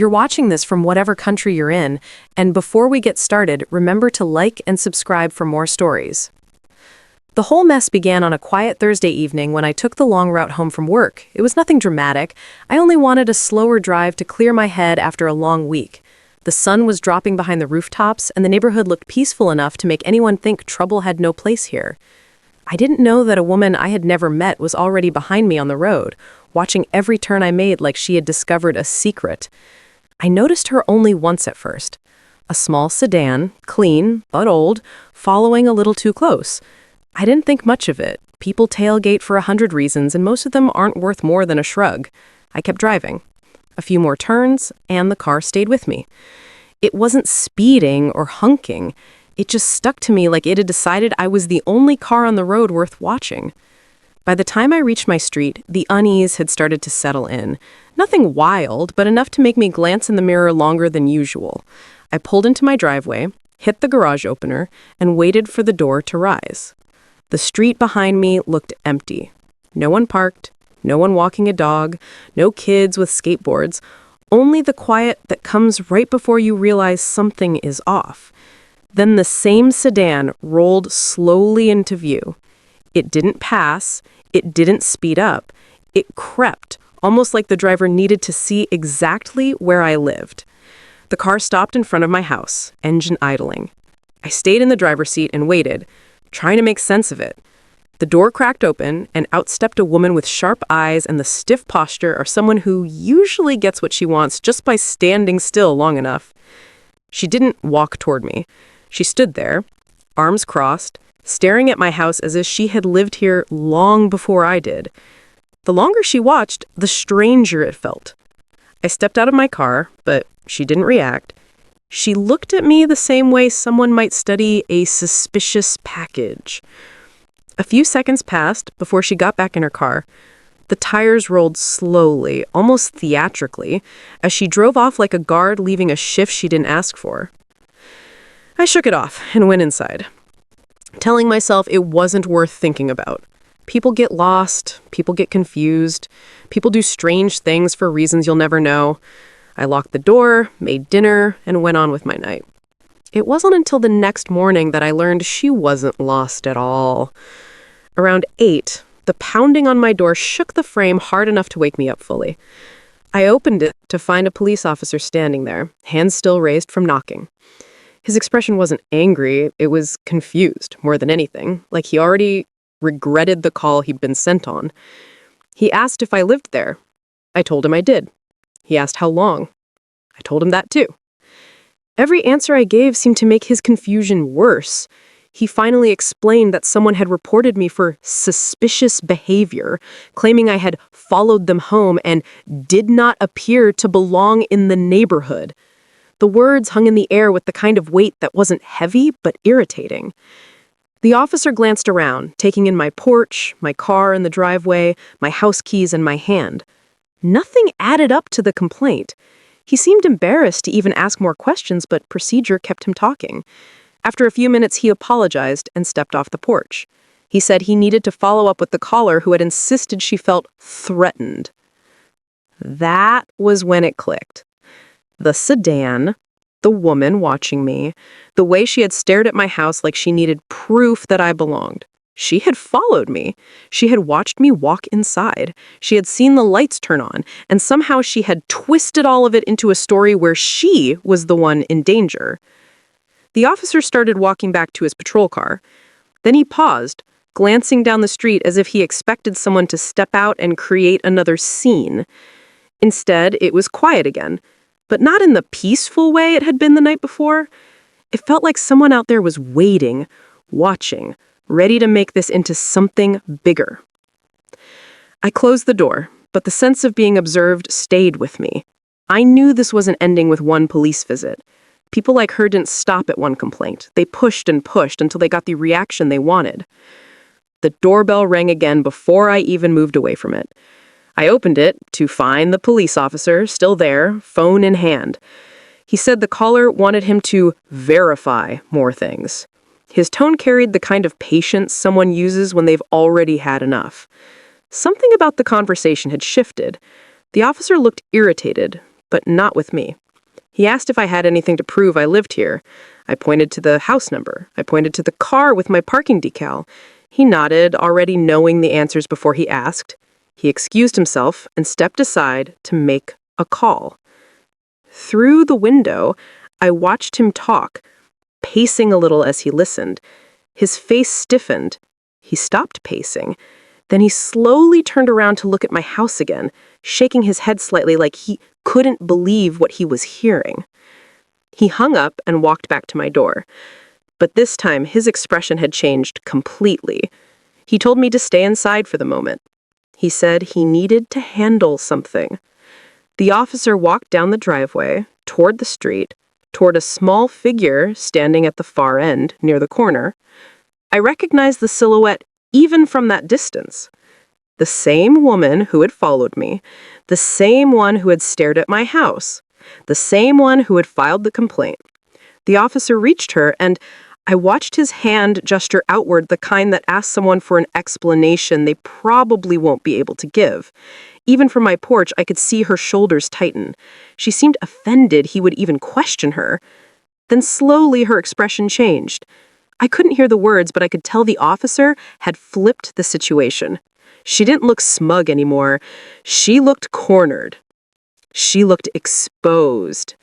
You're watching this from whatever country you're in, and before we get started, remember to like and subscribe for more stories. The whole mess began on a quiet Thursday evening when I took the long route home from work. It was nothing dramatic. I only wanted a slower drive to clear my head after a long week. The sun was dropping behind the rooftops, and the neighborhood looked peaceful enough to make anyone think trouble had no place here. I didn't know that a woman I had never met was already behind me on the road, watching every turn I made like she had discovered a secret. I noticed her only once at first. A small sedan, clean but old, following a little too close. I didn't think much of it. People tailgate for 100 reasons, and most of them aren't worth more than a shrug. I kept driving. A few more turns, and the car stayed with me. It wasn't speeding or honking. It just stuck to me like it had decided I was the only car on the road worth watching. By the time I reached my street, the unease had started to settle in. Nothing wild, but enough to make me glance in the mirror longer than usual. I pulled into my driveway, hit the garage opener, and waited for the door to rise. The street behind me looked empty. No one parked, no one walking a dog, no kids with skateboards, only the quiet that comes right before you realize something is off. Then the same sedan rolled slowly into view. It didn't pass, it didn't speed up, it crept, almost like the driver needed to see exactly where I lived. The car stopped in front of my house, engine idling. I stayed in the driver's seat and waited, trying to make sense of it. The door cracked open, and out stepped a woman with sharp eyes and the stiff posture of someone who usually gets what she wants just by standing still long enough. She didn't walk toward me. She stood there, arms crossed, staring at my house as if she had lived here long before I did. The longer she watched, the stranger it felt. I stepped out of my car, but she didn't react. She looked at me the same way someone might study a suspicious package. A few seconds passed before she got back in her car. The tires rolled slowly, almost theatrically, as she drove off like a guard leaving a shift she didn't ask for. I shook it off and went inside, telling myself it wasn't worth thinking about. People get lost, people get confused, people do strange things for reasons you'll never know. I locked the door, made dinner, and went on with my night. It wasn't until the next morning that I learned she wasn't lost at all. Around 8, the pounding on my door shook the frame hard enough to wake me up fully. I opened it to find a police officer standing there, hands still raised from knocking. His expression wasn't angry, it was confused more than anything, like he already regretted the call he'd been sent on. He asked if I lived there. I told him I did. He asked how long. I told him that too. Every answer I gave seemed to make his confusion worse. He finally explained that someone had reported me for suspicious behavior, claiming I had followed them home and did not appear to belong in the neighborhood. The words hung in the air with the kind of weight that wasn't heavy but irritating. The officer glanced around, taking in my porch, my car in the driveway, my house keys in my hand. Nothing added up to the complaint. He seemed embarrassed to even ask more questions, but procedure kept him talking. After a few minutes, he apologized and stepped off the porch. He said he needed to follow up with the caller who had insisted she felt threatened. That was when it clicked. The sedan, the woman watching me, the way she had stared at my house like she needed proof that I belonged. She had followed me. She had watched me walk inside. She had seen the lights turn on, and somehow she had twisted all of it into a story where she was the one in danger. The officer started walking back to his patrol car. Then he paused, glancing down the street as if he expected someone to step out and create another scene. Instead, it was quiet again, but not in the peaceful way it had been the night before. It felt like someone out there was waiting, watching, ready to make this into something bigger. I closed the door, but the sense of being observed stayed with me. I knew this wasn't ending with one police visit. People like her didn't stop at one complaint. They pushed and pushed until they got the reaction they wanted. The doorbell rang again before I even moved away from it. I opened it to find the police officer still there, phone in hand. He said the caller wanted him to verify more things. His tone carried the kind of patience someone uses when they've already had enough. Something about the conversation had shifted. The officer looked irritated, but not with me. He asked if I had anything to prove I lived here. I pointed to the house number. I pointed to the car with my parking decal. He nodded, already knowing the answers before he asked. He excused himself and stepped aside to make a call. Through the window, I watched him talk, pacing a little as he listened. His face stiffened. He stopped pacing. Then he slowly turned around to look at my house again, shaking his head slightly like he couldn't believe what he was hearing. He hung up and walked back to my door. But this time, his expression had changed completely. He told me to stay inside for the moment. He said he needed to handle something. The officer walked down the driveway, toward the street, toward a small figure standing at the far end, near the corner. I recognized the silhouette even from that distance. The same woman who had followed me, the same one who had stared at my house, the same one who had filed the complaint. The officer reached her, and I watched his hand gesture outward, the kind that asks someone for an explanation they probably won't be able to give. Even from my porch, I could see her shoulders tighten. She seemed offended he would even question her. Then slowly her expression changed. I couldn't hear the words, but I could tell the officer had flipped the situation. She didn't look smug anymore. She looked cornered. She looked exposed.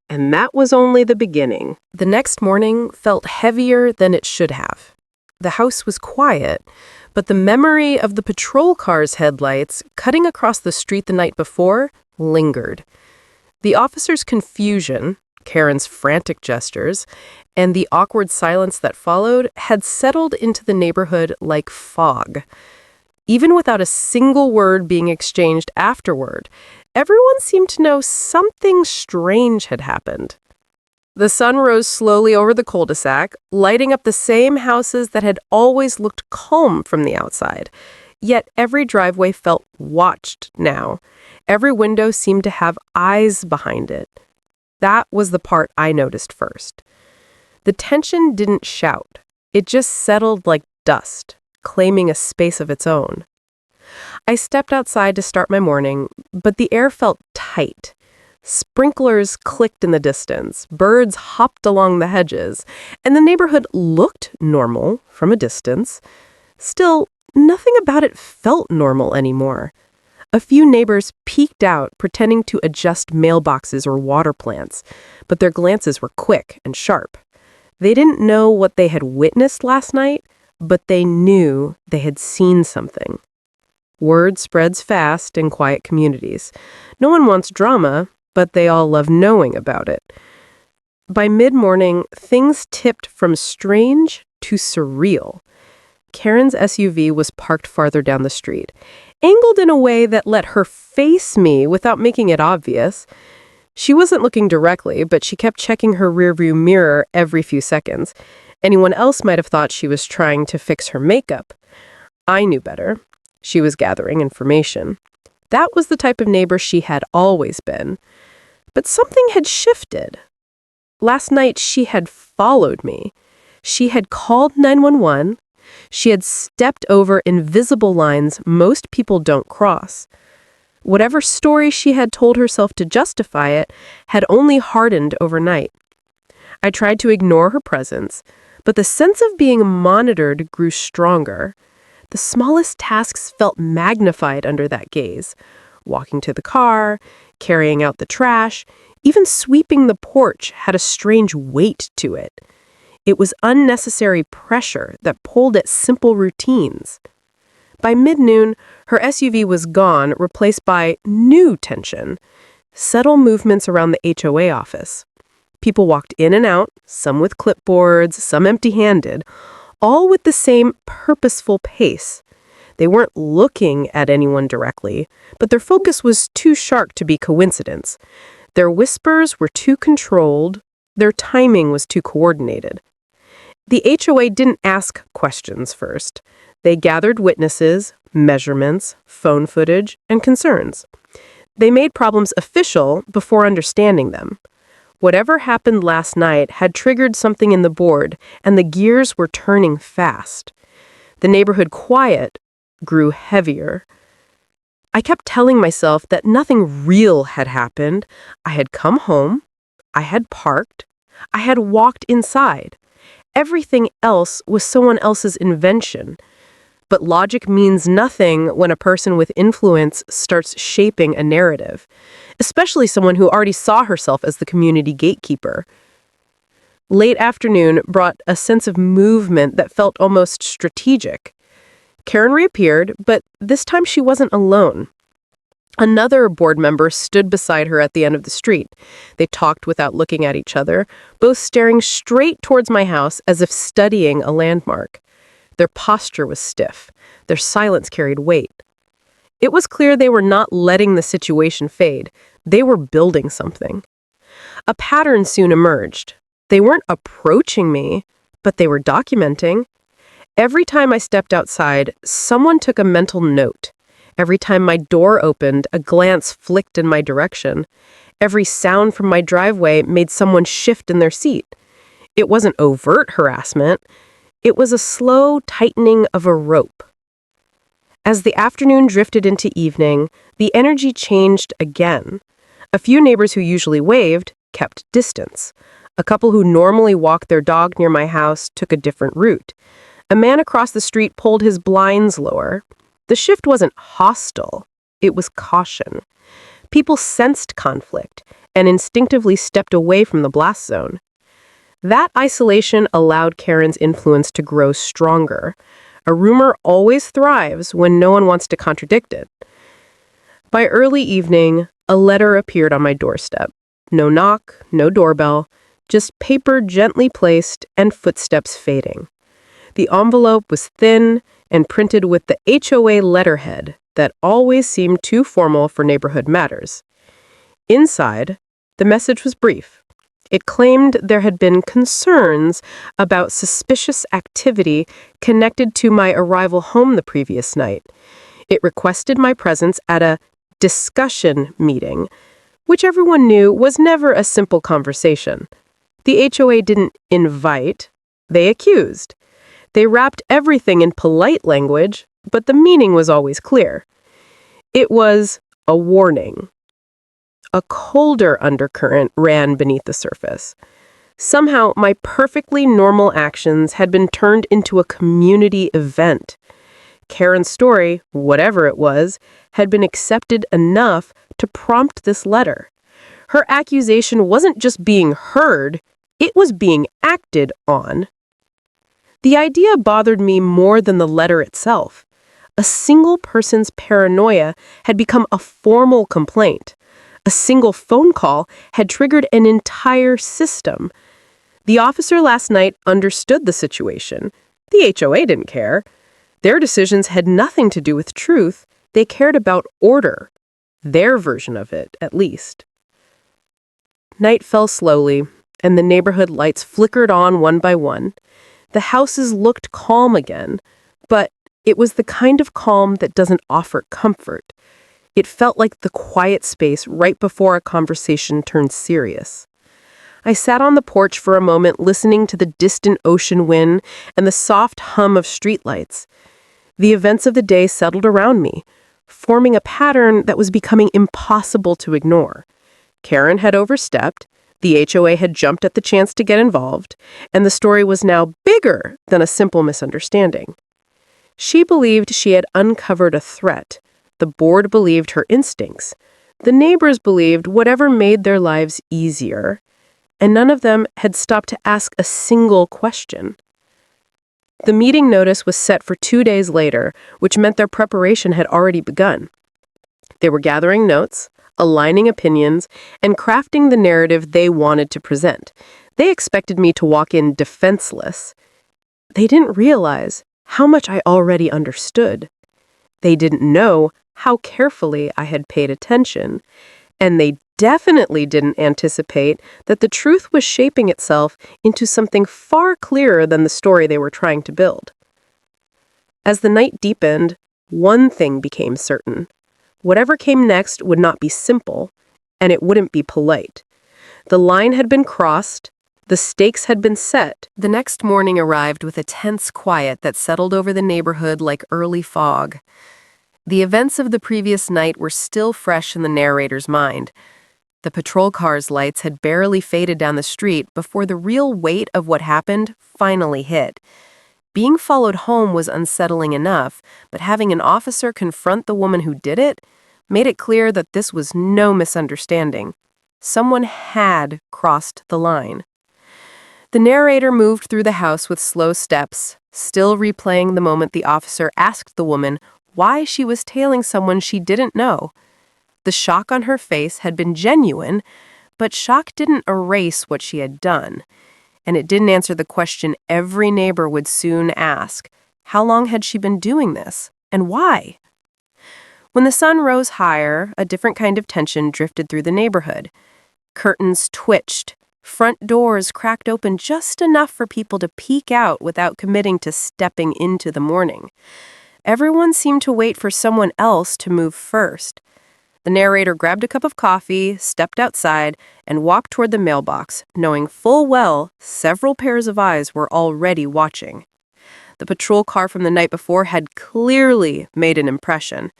And that was only the beginning. The next morning felt heavier than it should have. The house was quiet, but the memory of the patrol car's headlights cutting across the street the night before lingered. The officer's confusion, Karen's frantic gestures, and the awkward silence that followed had settled into the neighborhood like fog. Even without a single word being exchanged afterward, everyone seemed to know something strange had happened. The sun rose slowly over the cul-de-sac, lighting up the same houses that had always looked calm from the outside. Yet every driveway felt watched now. Every window seemed to have eyes behind it. That was the part I noticed first. The tension didn't shout. It just settled like dust, claiming a space of its own. I stepped outside to start my morning, but the air felt tight. Sprinklers clicked in the distance, birds hopped along the hedges, and the neighborhood looked normal from a distance. Still, nothing about it felt normal anymore. A few neighbors peeked out, pretending to adjust mailboxes or water plants, but their glances were quick and sharp. They didn't know what they had witnessed last night, but they knew they had seen something. Word spreads fast in quiet communities. No one wants drama, but they all love knowing about it. By mid-morning, things tipped from strange to surreal. Karen's SUV was parked farther down the street, angled in a way that let her face me without making it obvious. She wasn't looking directly, but she kept checking her rearview mirror every few seconds. Anyone else might have thought she was trying to fix her makeup. I knew better. She was gathering information. That was the type of neighbor she had always been. But something had shifted. Last night, she had followed me. She had called 911. She had stepped over invisible lines most people don't cross. Whatever story she had told herself to justify it had only hardened overnight. I tried to ignore her presence, but the sense of being monitored grew stronger. The smallest tasks felt magnified under that gaze. Walking to the car, carrying out the trash, even sweeping the porch had a strange weight to it. It was unnecessary pressure that pulled at simple routines. By mid-noon, her SUV was gone, replaced by new tension. Subtle movements around the HOA office. People walked in and out, some with clipboards, some empty-handed, all with the same purposeful pace. They weren't looking at anyone directly, but their focus was too sharp to be coincidence. Their whispers were too controlled, their timing was too coordinated. The HOA didn't ask questions first. They gathered witnesses, measurements, phone footage, and concerns. They made problems official before understanding them. Whatever happened last night had triggered something in the board, and the gears were turning fast. The neighborhood quiet grew heavier. I kept telling myself that nothing real had happened. I had come home, I had parked, I had walked inside. Everything else was someone else's invention. But logic means nothing when a person with influence starts shaping a narrative, especially someone who already saw herself as the community gatekeeper. Late afternoon brought a sense of movement that felt almost strategic. Karen reappeared, but this time she wasn't alone. Another board member stood beside her at the end of the street. They talked without looking at each other, both staring straight towards my house as if studying a landmark. Their posture was stiff. Their silence carried weight. It was clear they were not letting the situation fade. They were building something. A pattern soon emerged. They weren't approaching me, but they were documenting. Every time I stepped outside, someone took a mental note. Every time my door opened, a glance flicked in my direction. Every sound from my driveway made someone shift in their seat. It wasn't overt harassment. It was a slow tightening of a rope. As the afternoon drifted into evening, the energy changed again. A few neighbors who usually waved kept distance. A couple who normally walked their dog near my house took a different route. A man across the street pulled his blinds lower. The shift wasn't hostile. It was caution. People sensed conflict and instinctively stepped away from the blast zone. That isolation allowed Karen's influence to grow stronger. A rumor always thrives when no one wants to contradict it. By early evening, a letter appeared on my doorstep. No knock, no doorbell, just paper gently placed and footsteps fading. The envelope was thin and printed with the HOA letterhead that always seemed too formal for neighborhood matters. Inside, the message was brief. It claimed there had been concerns about suspicious activity connected to my arrival home the previous night. It requested my presence at a discussion meeting, which everyone knew was never a simple conversation. The HOA didn't invite, they accused. They wrapped everything in polite language, but the meaning was always clear. It was a warning. A colder undercurrent ran beneath the surface. Somehow, my perfectly normal actions had been turned into a community event. Karen's story, whatever it was, had been accepted enough to prompt this letter. Her accusation wasn't just being heard, it was being acted on. The idea bothered me more than the letter itself. A single person's paranoia had become a formal complaint. A single phone call had triggered an entire system. The officer last night understood the situation. The HOA didn't care. Their decisions had nothing to do with truth. They cared about order. Their version of it, at least. Night fell slowly, and the neighborhood lights flickered on one by one. The houses looked calm again, but it was the kind of calm that doesn't offer comfort. It felt like the quiet space right before a conversation turned serious. I sat on the porch for a moment listening to the distant ocean wind and the soft hum of streetlights. The events of the day settled around me, forming a pattern that was becoming impossible to ignore. Karen had overstepped, the HOA had jumped at the chance to get involved, and the story was now bigger than a simple misunderstanding. She believed she had uncovered a threat. The board believed her instincts. The neighbors believed whatever made their lives easier, and none of them had stopped to ask a single question. The meeting notice was set for 2 days later, which meant their preparation had already begun. They were gathering notes, aligning opinions, and crafting the narrative they wanted to present. They expected me to walk in defenseless. They didn't realize how much I already understood. They didn't know how carefully I had paid attention, and they definitely didn't anticipate that the truth was shaping itself into something far clearer than the story they were trying to build. As the night deepened, one thing became certain. Whatever came next would not be simple, and it wouldn't be polite. The line had been crossed, the stakes had been set. The next morning arrived with a tense quiet that settled over the neighborhood like early fog. The events of the previous night were still fresh in the narrator's mind. The patrol car's lights had barely faded down the street before the real weight of what happened finally hit. Being followed home was unsettling enough, but having an officer confront the woman who did it made it clear that this was no misunderstanding. Someone had crossed the line. The narrator moved through the house with slow steps, still replaying the moment the officer asked the woman why she was tailing someone she didn't know. The shock on her face had been genuine, but shock didn't erase what she had done. And it didn't answer the question every neighbor would soon ask. How long had she been doing this? And why? When the sun rose higher, a different kind of tension drifted through the neighborhood. Curtains twitched. Front doors cracked open just enough for people to peek out without committing to stepping into the morning. Everyone seemed to wait for someone else to move first. The narrator grabbed a cup of coffee, stepped outside, and walked toward the mailbox, knowing full well several pairs of eyes were already watching. The patrol car from the night before had clearly made an impression.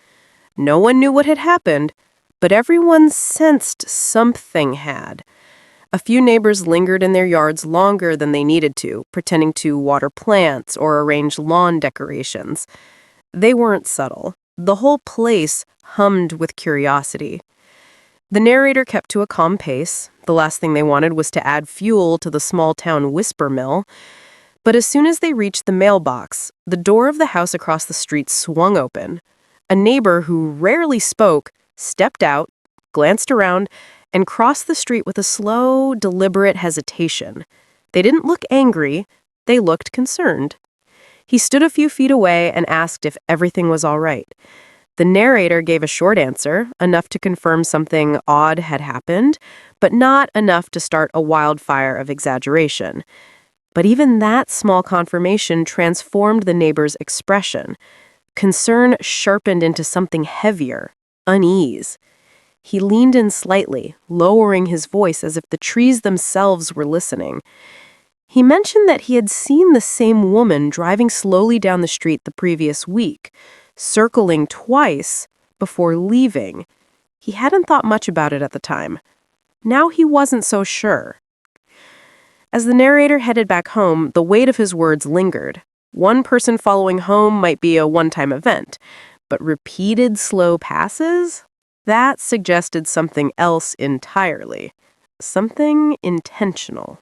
No one knew what had happened, but everyone sensed something had. A few neighbors lingered in their yards longer than they needed to, pretending to water plants or arrange lawn decorations. They weren't subtle. The whole place hummed with curiosity. The narrator kept to a calm pace. The last thing they wanted was to add fuel to the small-town whisper mill. But as soon as they reached the mailbox, the door of the house across the street swung open. A neighbor who rarely spoke stepped out, glanced around, and crossed the street with a slow, deliberate hesitation. They didn't look angry. They looked concerned. He stood a few feet away and asked if everything was all right. The narrator gave a short answer, enough to confirm something odd had happened, but not enough to start a wildfire of exaggeration. But even that small confirmation transformed the neighbor's expression. Concern sharpened into something heavier, unease. He leaned in slightly, lowering his voice as if the trees themselves were listening. He mentioned that he had seen the same woman driving slowly down the street the previous week, circling twice before leaving. He hadn't thought much about it at the time. Now he wasn't so sure. As the narrator headed back home, the weight of his words lingered. One person following home might be a one-time event, but repeated slow passes? That suggested something else entirely. Something intentional.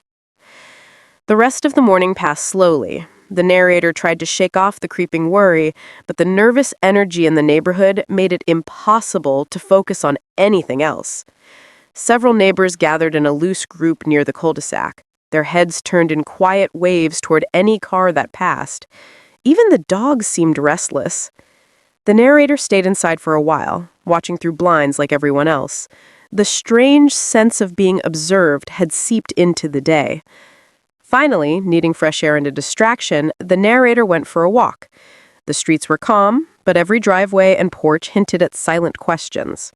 The rest of the morning passed slowly. The narrator tried to shake off the creeping worry, but the nervous energy in the neighborhood made it impossible to focus on anything else. Several neighbors gathered in a loose group near the cul-de-sac, their heads turned in quiet waves toward any car that passed. Even the dogs seemed restless. The narrator stayed inside for a while, watching through blinds like everyone else. The strange sense of being observed had seeped into the day. Finally, needing fresh air and a distraction, the narrator went for a walk. The streets were calm, but every driveway and porch hinted at silent questions.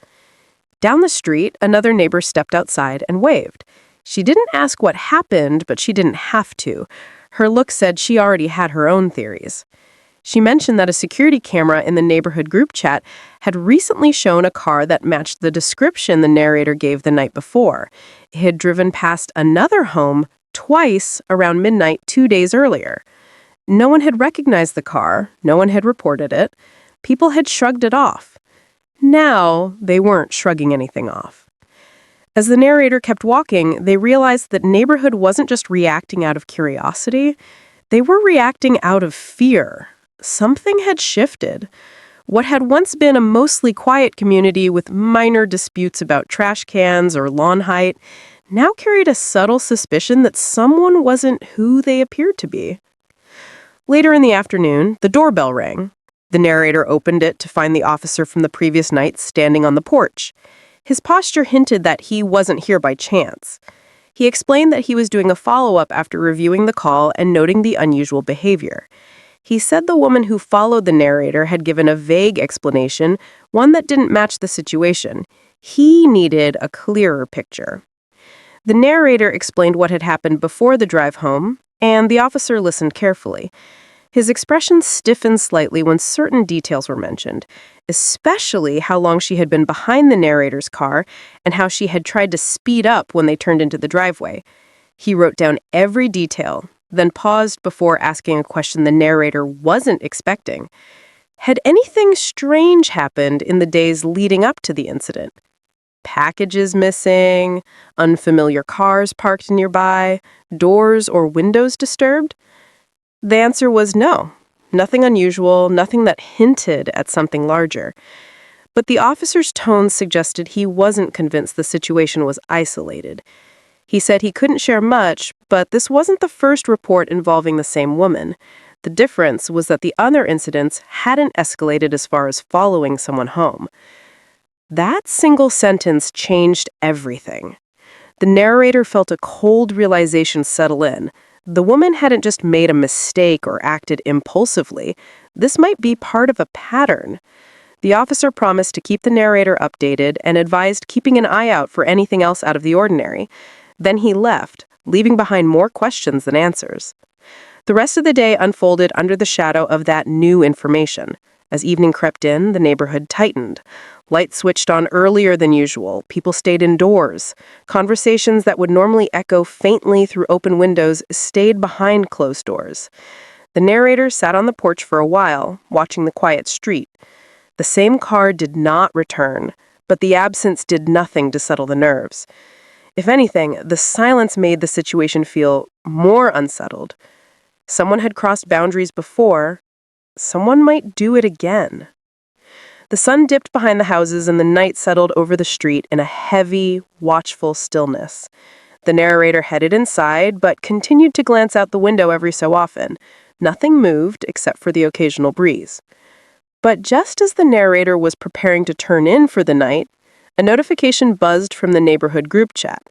Down the street, another neighbor stepped outside and waved. She didn't ask what happened, but she didn't have to. Her look said she already had her own theories. She mentioned that a security camera in the neighborhood group chat had recently shown a car that matched the description the narrator gave the night before. It had driven past another home twice around midnight 2 days earlier. No one had recognized the car. No one had reported it. People had shrugged it off. Now, they weren't shrugging anything off. As the narrator kept walking, they realized that neighborhood wasn't just reacting out of curiosity. They were reacting out of fear. Something had shifted. What had once been a mostly quiet community with minor disputes about trash cans or lawn height now carried a subtle suspicion that someone wasn't who they appeared to be. Later in the afternoon, the doorbell rang. The narrator opened it to find the officer from the previous night standing on the porch. His posture hinted that he wasn't here by chance. He explained that he was doing a follow-up after reviewing the call and noting the unusual behavior. He said the woman who followed the narrator had given a vague explanation, one that didn't match the situation. He needed a clearer picture. The narrator explained what had happened before the drive home, and the officer listened carefully. His expression stiffened slightly when certain details were mentioned. especially how long she had been behind the narrator's car and how she had tried to speed up when they turned into the driveway. He wrote down every detail, then paused before asking a question the narrator wasn't expecting. Had anything strange happened in the days leading up to the incident? Packages missing, unfamiliar cars parked nearby, doors or windows disturbed? The answer was no. Nothing unusual, nothing that hinted at something larger. But the officer's tone suggested he wasn't convinced the situation was isolated. He said he couldn't share much, but this wasn't the first report involving the same woman. The difference was that the other incidents hadn't escalated as far as following someone home. That single sentence changed everything. The narrator felt a cold realization settle in. The woman hadn't just made a mistake or acted impulsively. This might be part of a pattern. The officer promised to keep the narrator updated and advised keeping an eye out for anything else out of the ordinary. Then he left, leaving behind more questions than answers. The rest of the day unfolded under the shadow of that new information. As evening crept in, the neighborhood tightened. Lights switched on earlier than usual. People stayed indoors. Conversations that would normally echo faintly through open windows stayed behind closed doors. The narrator sat on the porch for a while, watching the quiet street. The same car did not return, but the absence did nothing to settle the nerves. If anything, the silence made the situation feel more unsettled. Someone had crossed boundaries before. Someone might do it again. The sun dipped behind the houses and the night settled over the street in a heavy, watchful stillness. The narrator headed inside, but continued to glance out the window every so often. Nothing moved except for the occasional breeze. But just as the narrator was preparing to turn in for the night, a notification buzzed from the neighborhood group chat.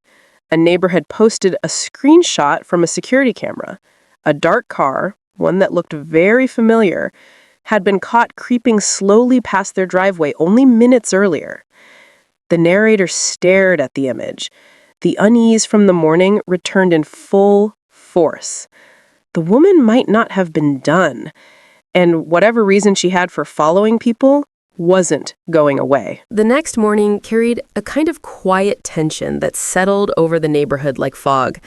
A neighbor had posted a screenshot from a security camera. A dark car, one that looked very familiar, had been caught creeping slowly past their driveway only minutes earlier. The narrator stared at the image. The unease from the morning returned in full force. The woman might not have been done, and whatever reason she had for following people wasn't going away. The next morning carried a kind of quiet tension that settled over the neighborhood like fog.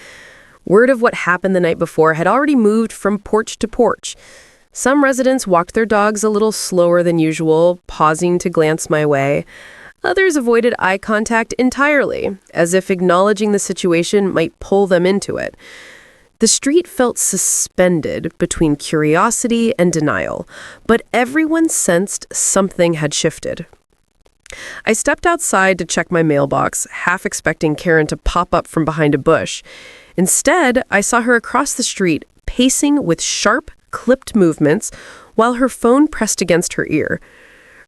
Word of what happened the night before had already moved from porch to porch. Some residents walked their dogs a little slower than usual, pausing to glance my way. Others avoided eye contact entirely, as if acknowledging the situation might pull them into it. The street felt suspended between curiosity and denial, but everyone sensed something had shifted. I stepped outside to check my mailbox, half expecting Karen to pop up from behind a bush. Instead, I saw her across the street, pacing with sharp, clipped movements while her phone pressed against her ear.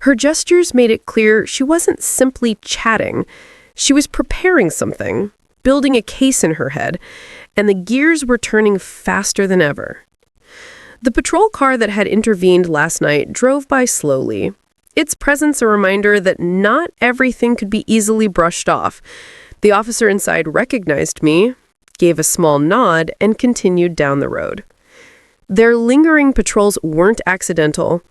Her gestures made it clear she wasn't simply chatting. She was preparing something, building a case in her head, and the gears were turning faster than ever. The patrol car that had intervened last night drove by slowly, its presence a reminder that not everything could be easily brushed off. The officer inside recognized me, gave a small nod, and continued down the road. Their lingering patrols weren't accidental.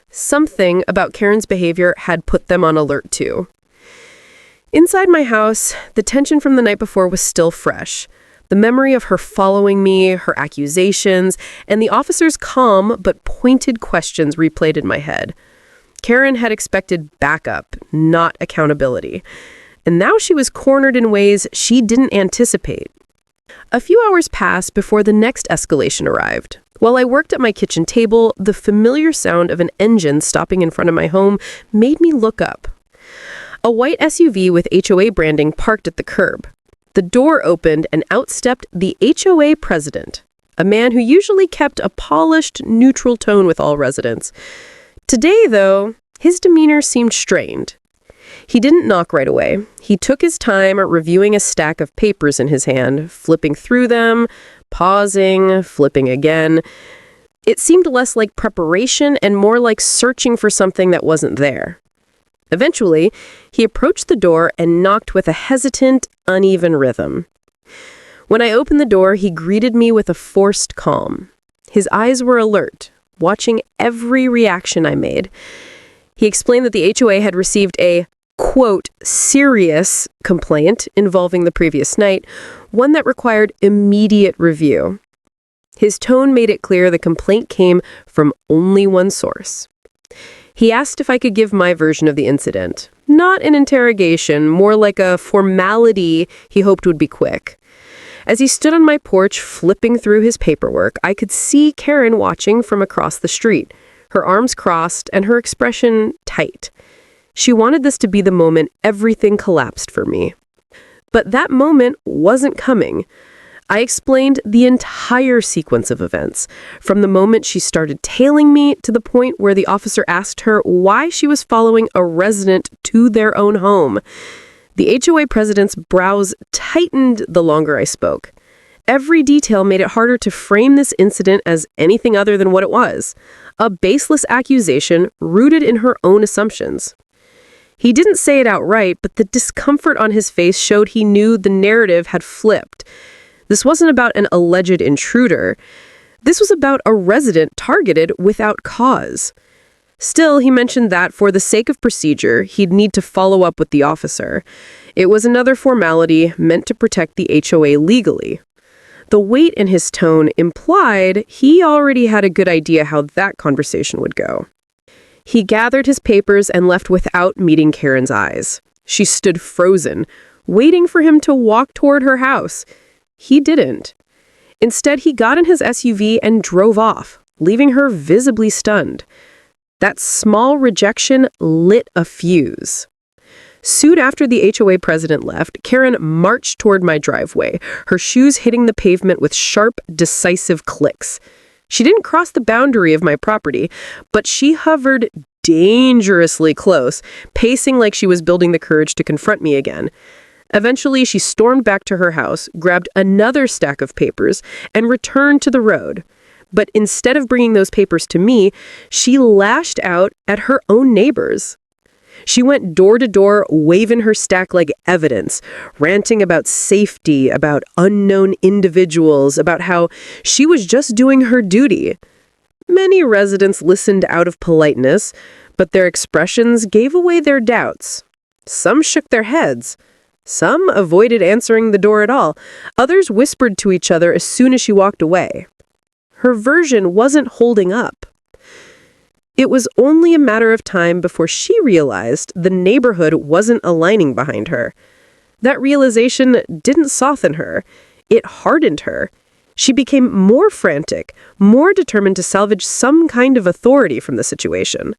Something about Karen's behavior had put them on alert too. Inside my house, the tension from the night before was still fresh. The memory of her following me, her accusations, and the officer's calm but pointed questions replayed in my head. Karen had expected backup, not accountability. And now she was cornered in ways she didn't anticipate. A few hours passed before the next escalation arrived. While I worked at my kitchen table, the familiar sound of an engine stopping in front of my home made me look up. A white SUV with HOA branding parked at the curb. The door opened and out stepped the HOA president, a man who usually kept a polished, neutral tone with all residents. Today, though, his demeanor seemed strained. He didn't knock right away. He took his time reviewing a stack of papers in his hand, flipping through them, pausing, flipping again. It seemed less like preparation and more like searching for something that wasn't there. Eventually, he approached the door and knocked with a hesitant, uneven rhythm. When I opened the door, he greeted me with a forced calm. His eyes were alert, watching every reaction I made. He explained that the HOA had received a, quote, serious complaint involving the previous night, one that required immediate review. His tone made it clear the complaint came from only one source. He asked if I could give my version of the incident. Not an interrogation, more like a formality he hoped would be quick. As he stood on my porch flipping through his paperwork, I could see Karen watching from across the street, her arms crossed and her expression tight. She wanted this to be the moment everything collapsed for me. But that moment wasn't coming. I explained the entire sequence of events, from the moment she started tailing me to the point where the officer asked her why she was following a resident to their own home. The HOA president's brows tightened the longer I spoke. Every detail made it harder to frame this incident as anything other than what it was, a baseless accusation rooted in her own assumptions. He didn't say it outright, but the discomfort on his face showed he knew the narrative had flipped. This wasn't about an alleged intruder. This was about a resident targeted without cause. Still, he mentioned that for the sake of procedure, he'd need to follow up with the officer. It was another formality meant to protect the HOA legally. The weight in his tone implied he already had a good idea how that conversation would go. He gathered his papers and left without meeting Karen's eyes. She stood frozen, waiting for him to walk toward her house. He didn't. Instead, he got in his SUV and drove off, leaving her visibly stunned. That small rejection lit a fuse. Soon after the HOA president left, Karen marched toward my driveway, her shoes hitting the pavement with sharp, decisive clicks. She didn't cross the boundary of my property, but she hovered dangerously close, pacing like she was building the courage to confront me again. Eventually, she stormed back to her house, grabbed another stack of papers, and returned to the road. But instead of bringing those papers to me, she lashed out at her own neighbors. She went door to door, waving her stack like evidence, ranting about safety, about unknown individuals, about how she was just doing her duty. Many residents listened out of politeness, but their expressions gave away their doubts. Some shook their heads. Some avoided answering the door at all. Others whispered to each other as soon as she walked away. Her version wasn't holding up. It was only a matter of time before she realized the neighborhood wasn't aligning behind her. That realization didn't soften her. It hardened her. She became more frantic, more determined to salvage some kind of authority from the situation.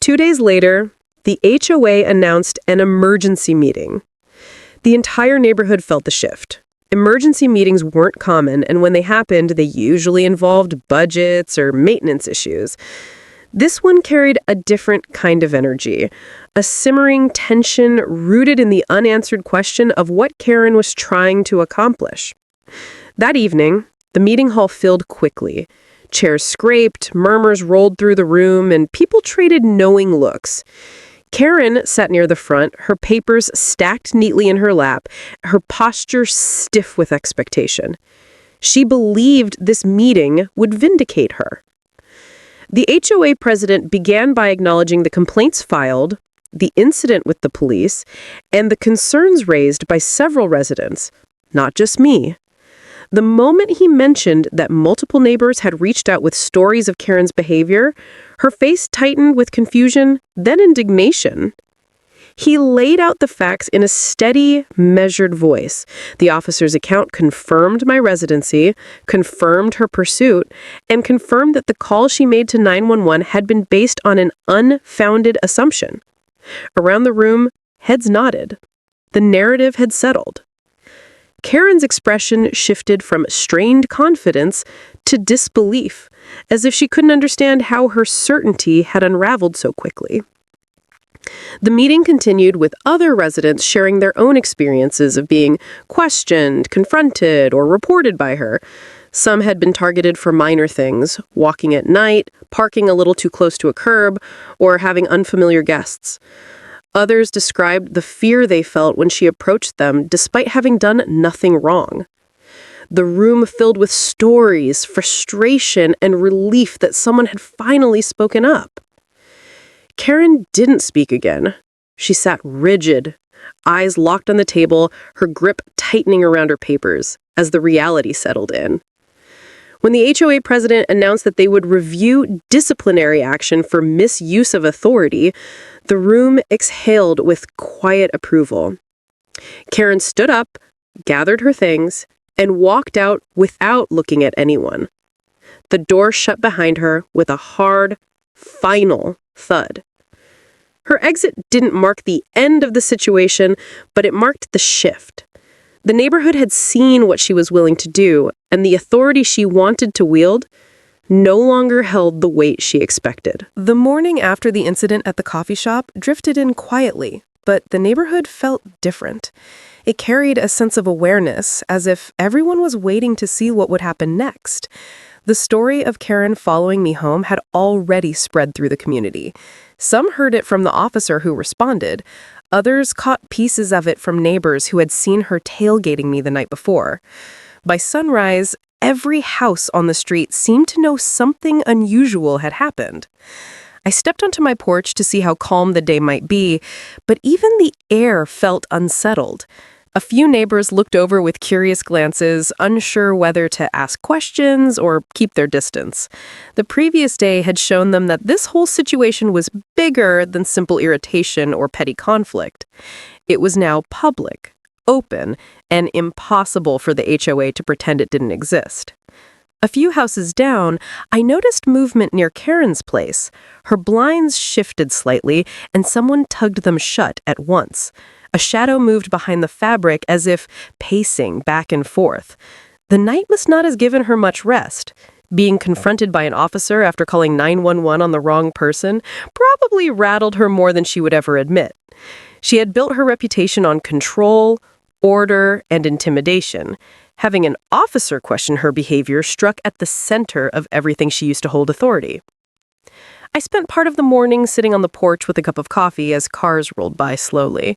2 days later, the HOA announced an emergency meeting. The entire neighborhood felt the shift. Emergency meetings weren't common, and when they happened, they usually involved budgets or maintenance issues. This one carried a different kind of energy, a simmering tension rooted in the unanswered question of what Karen was trying to accomplish. That evening, the meeting hall filled quickly. Chairs scraped, murmurs rolled through the room, and people traded knowing looks. Karen sat near the front, her papers stacked neatly in her lap, her posture stiff with expectation. She believed this meeting would vindicate her. The HOA president began by acknowledging the complaints filed, the incident with the police, and the concerns raised by several residents, not just me. The moment he mentioned that multiple neighbors had reached out with stories of Karen's behavior, her face tightened with confusion, then indignation. He laid out the facts in a steady, measured voice. The officer's account confirmed my residency, confirmed her pursuit, and confirmed that the call she made to 911 had been based on an unfounded assumption. Around the room, heads nodded. The narrative had settled. Karen's expression shifted from strained confidence to disbelief, as if she couldn't understand how her certainty had unraveled so quickly. The meeting continued with other residents sharing their own experiences of being questioned, confronted, or reported by her. Some had been targeted for minor things, walking at night, parking a little too close to a curb, or having unfamiliar guests. Others described the fear they felt when she approached them despite having done nothing wrong. The room filled with stories, frustration, and relief that someone had finally spoken up. Karen didn't speak again. She sat rigid, eyes locked on the table, her grip tightening around her papers as the reality settled in. When the HOA president announced that they would review disciplinary action for misuse of authority, the room exhaled with quiet approval. Karen stood up, gathered her things, and walked out without looking at anyone. The door shut behind her with a hard, final thud. Her exit didn't mark the end of the situation, but it marked the shift. The neighborhood had seen what she was willing to do, and the authority she wanted to wield no longer held the weight she expected. The morning after the incident at the coffee shop drifted in quietly, but the neighborhood felt different. It carried a sense of awareness, as if everyone was waiting to see what would happen next. The story of Karen following me home had already spread through the community. Some heard it from the officer who responded. Others caught pieces of it from neighbors who had seen her tailgating me the night before. By sunrise, every house on the street seemed to know something unusual had happened. I stepped onto my porch to see how calm the day might be, but even the air felt unsettled. A few neighbors looked over with curious glances, unsure whether to ask questions or keep their distance. The previous day had shown them that this whole situation was bigger than simple irritation or petty conflict. It was now public, open, and impossible for the HOA to pretend it didn't exist. A few houses down, I noticed movement near Karen's place. Her blinds shifted slightly, and someone tugged them shut at once. A shadow moved behind the fabric as if pacing back and forth. The night must not have given her much rest. Being confronted by an officer after calling 911 on the wrong person probably rattled her more than she would ever admit. She had built her reputation on control, order, and intimidation. Having an officer question her behavior struck at the center of everything she used to hold authority. I spent part of the morning sitting on the porch with a cup of coffee as cars rolled by slowly.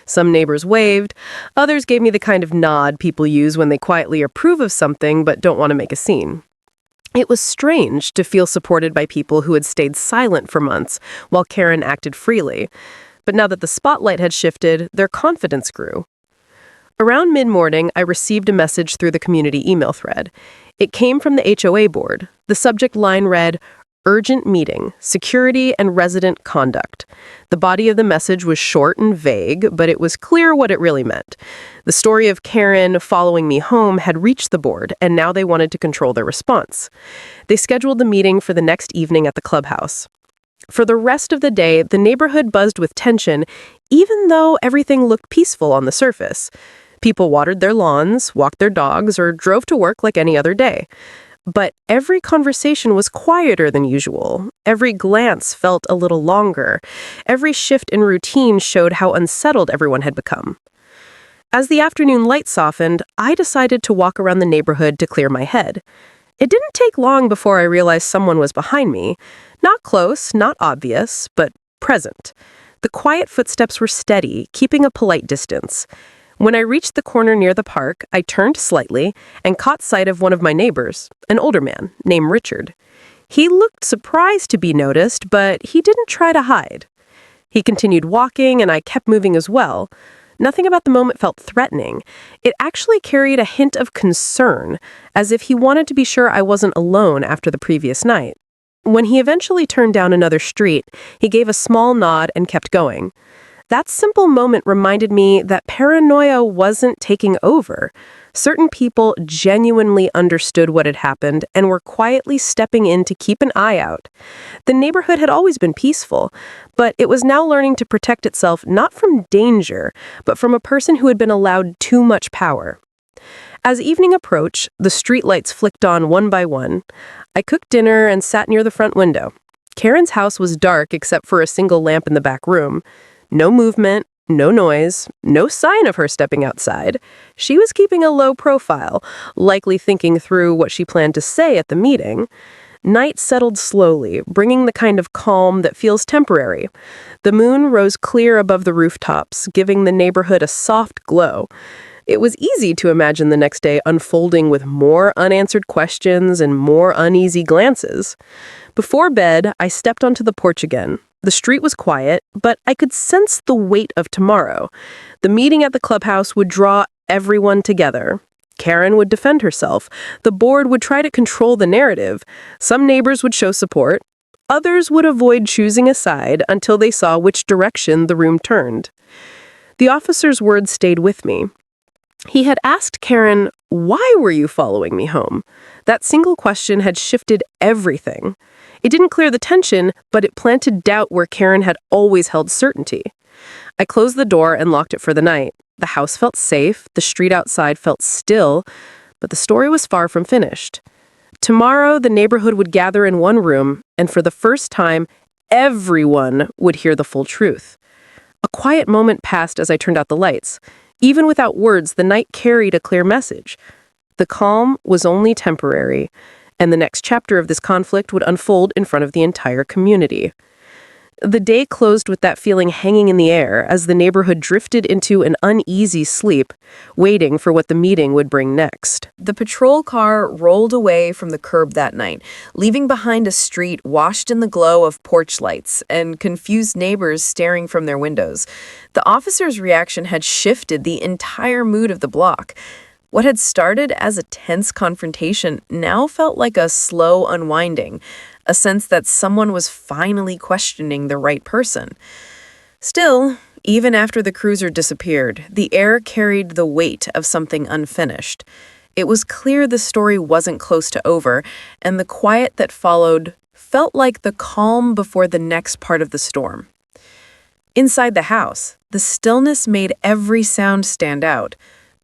Some neighbors waved, others gave me the kind of nod people use when they quietly approve of something but don't want to make a scene. It was strange to feel supported by people who had stayed silent for months while Karen acted freely. But now that the spotlight had shifted, their confidence grew. Around mid-morning, I received a message through the community email thread. It came from the HOA board. The subject line read, "Urgent meeting, security and resident conduct." The body of the message was short and vague, but it was clear what it really meant. The story of Karen following me home had reached the board, and now they wanted to control their response. They scheduled the meeting for the next evening at the clubhouse. For the rest of the day, the neighborhood buzzed with tension, even though everything looked peaceful on the surface. People watered their lawns, walked their dogs, or drove to work like any other day. But every conversation was quieter than usual. Every glance felt a little longer. Every shift in routine showed how unsettled everyone had become. As the afternoon light softened, I decided to walk around the neighborhood to clear my head. It didn't take long before I realized someone was behind me. Not close, not obvious, but present. The quiet footsteps were steady, keeping a polite distance. When I reached the corner near the park, I turned slightly and caught sight of one of my neighbors, an older man named Richard. He looked surprised to be noticed, but he didn't try to hide. He continued walking, and I kept moving as well. Nothing about the moment felt threatening. It actually carried a hint of concern, as if he wanted to be sure I wasn't alone after the previous night. When he eventually turned down another street, he gave a small nod and kept going. That simple moment reminded me that paranoia wasn't taking over. Certain people genuinely understood what had happened and were quietly stepping in to keep an eye out. The neighborhood had always been peaceful, but it was now learning to protect itself not from danger, but from a person who had been allowed too much power. As evening approached, the streetlights flicked on one by one. I cooked dinner and sat near the front window. Karen's house was dark except for a single lamp in the back room. No movement, no noise, no sign of her stepping outside. She was keeping a low profile, likely thinking through what she planned to say at the meeting. Night settled slowly, bringing the kind of calm that feels temporary. The moon rose clear above the rooftops, giving the neighborhood a soft glow. It was easy to imagine the next day unfolding with more unanswered questions and more uneasy glances. Before bed, I stepped onto the porch again. The street was quiet, but I could sense the weight of tomorrow. The meeting at the clubhouse would draw everyone together. Karen would defend herself. The board would try to control the narrative. Some neighbors would show support. Others would avoid choosing a side until they saw which direction the room turned. The officer's words stayed with me. He had asked Karen, "Why were you following me home?" That single question had shifted everything. It didn't clear the tension, but it planted doubt where Karen had always held certainty. I closed the door and locked it for the night. The house felt safe, the street outside felt still, but the story was far from finished. Tomorrow, the neighborhood would gather in one room, and for the first time, everyone would hear the full truth. A quiet moment passed as I turned out the lights. Even without words, the night carried a clear message. The calm was only temporary, and the next chapter of this conflict would unfold in front of the entire community. The day closed with that feeling hanging in the air as the neighborhood drifted into an uneasy sleep, waiting for what the meeting would bring next. The patrol car rolled away from the curb that night, leaving behind a street washed in the glow of porch lights and confused neighbors staring from their windows. The officer's reaction had shifted the entire mood of the block. What had started as a tense confrontation now felt like a slow unwinding, a sense that someone was finally questioning the right person. Still, even after the cruiser disappeared, the air carried the weight of something unfinished. It was clear the story wasn't close to over, and the quiet that followed felt like the calm before the next part of the storm. Inside the house, the stillness made every sound stand out.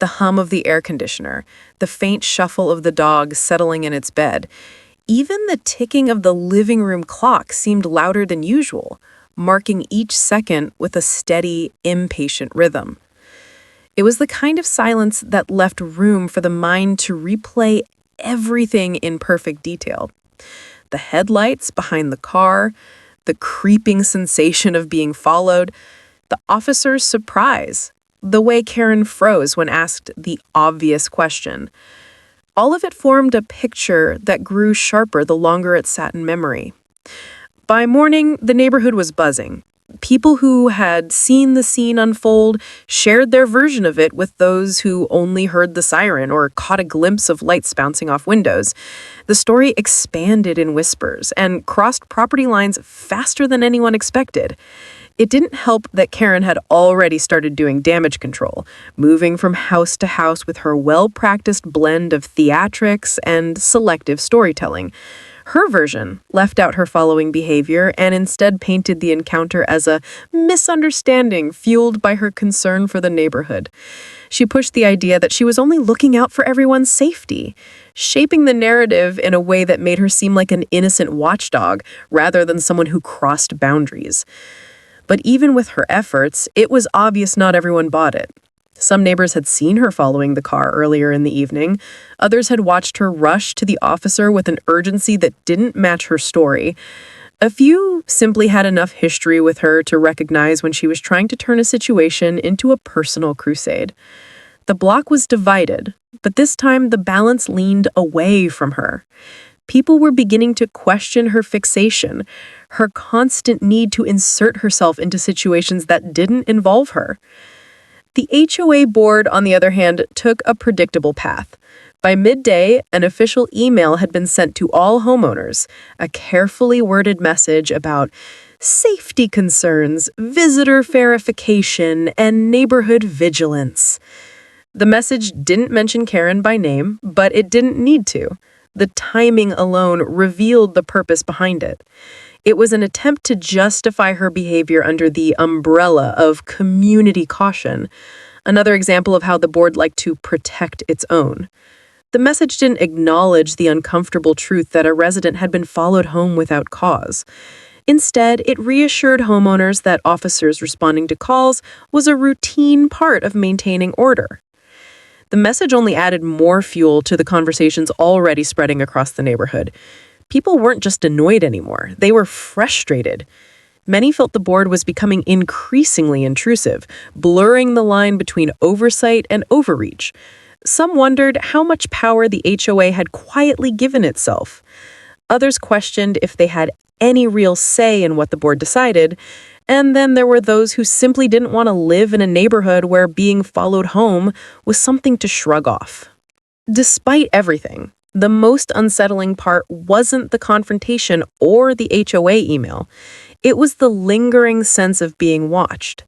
The hum of the air conditioner, the faint shuffle of the dog settling in its bed. Even the ticking of the living room clock seemed louder than usual, marking each second with a steady, impatient rhythm. It was the kind of silence that left room for the mind to replay everything in perfect detail. The headlights behind the car, the creeping sensation of being followed, the officer's surprise, the way Karen froze when asked the obvious question. All of it formed a picture that grew sharper the longer it sat in memory. By morning, the neighborhood was buzzing. People who had seen the scene unfold shared their version of it with those who only heard the siren or caught a glimpse of lights bouncing off windows. The story expanded in whispers and crossed property lines faster than anyone expected. It didn't help that Karen had already started doing damage control, moving from house to house with her well-practiced blend of theatrics and selective storytelling. Her version left out her following behavior and instead painted the encounter as a misunderstanding fueled by her concern for the neighborhood. She pushed the idea that she was only looking out for everyone's safety, shaping the narrative in a way that made her seem like an innocent watchdog rather than someone who crossed boundaries. But even with her efforts, it was obvious not everyone bought it. Some neighbors had seen her following the car earlier in the evening. Others had watched her rush to the officer with an urgency that didn't match her story. A few simply had enough history with her to recognize when she was trying to turn a situation into a personal crusade. The block was divided, but this time the balance leaned away from her. People were beginning to question her fixation, her constant need to insert herself into situations that didn't involve her. The HOA board, on the other hand, took a predictable path. By midday, an official email had been sent to all homeowners, a carefully worded message about safety concerns, visitor verification, and neighborhood vigilance. The message didn't mention Karen by name, but it didn't need to. The timing alone revealed the purpose behind it. It was an attempt to justify her behavior under the umbrella of community caution, another example of how the board liked to protect its own. The message didn't acknowledge the uncomfortable truth that a resident had been followed home without cause. Instead, it reassured homeowners that officers responding to calls was a routine part of maintaining order. The message only added more fuel to the conversations already spreading across the neighborhood. People weren't just annoyed anymore, they were frustrated. Many felt the board was becoming increasingly intrusive, blurring the line between oversight and overreach. Some wondered how much power the HOA had quietly given itself. Others questioned if they had any real say in what the board decided, and then there were those who simply didn't want to live in a neighborhood where being followed home was something to shrug off. Despite everything, the most unsettling part wasn't the confrontation or the HOA email. It was the lingering sense of being watched.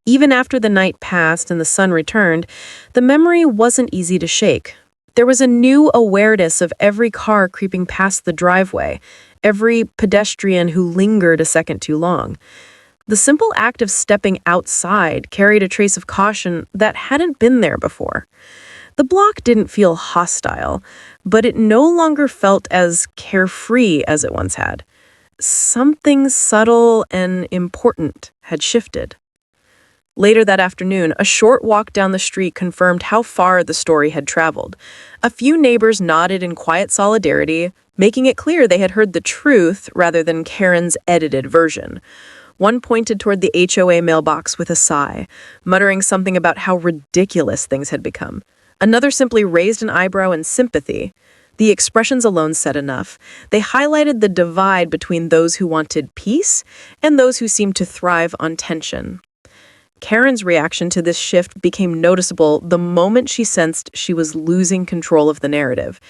Even after the night passed and the sun returned, the memory wasn't easy to shake. There was a new awareness of every car creeping past the driveway, every pedestrian who lingered a second too long. The simple act of stepping outside carried a trace of caution that hadn't been there before. The block didn't feel hostile, but it no longer felt as carefree as it once had. Something subtle and important had shifted. Later that afternoon, a short walk down the street confirmed how far the story had traveled. A few neighbors nodded in quiet solidarity, making it clear they had heard the truth rather than Karen's edited version. One pointed toward the HOA mailbox with a sigh, muttering something about how ridiculous things had become. Another simply raised an eyebrow in sympathy. The expressions alone said enough. They highlighted the divide between those who wanted peace and those who seemed to thrive on tension. Karen's reaction to this shift became noticeable the moment she sensed she was losing control of the narrative.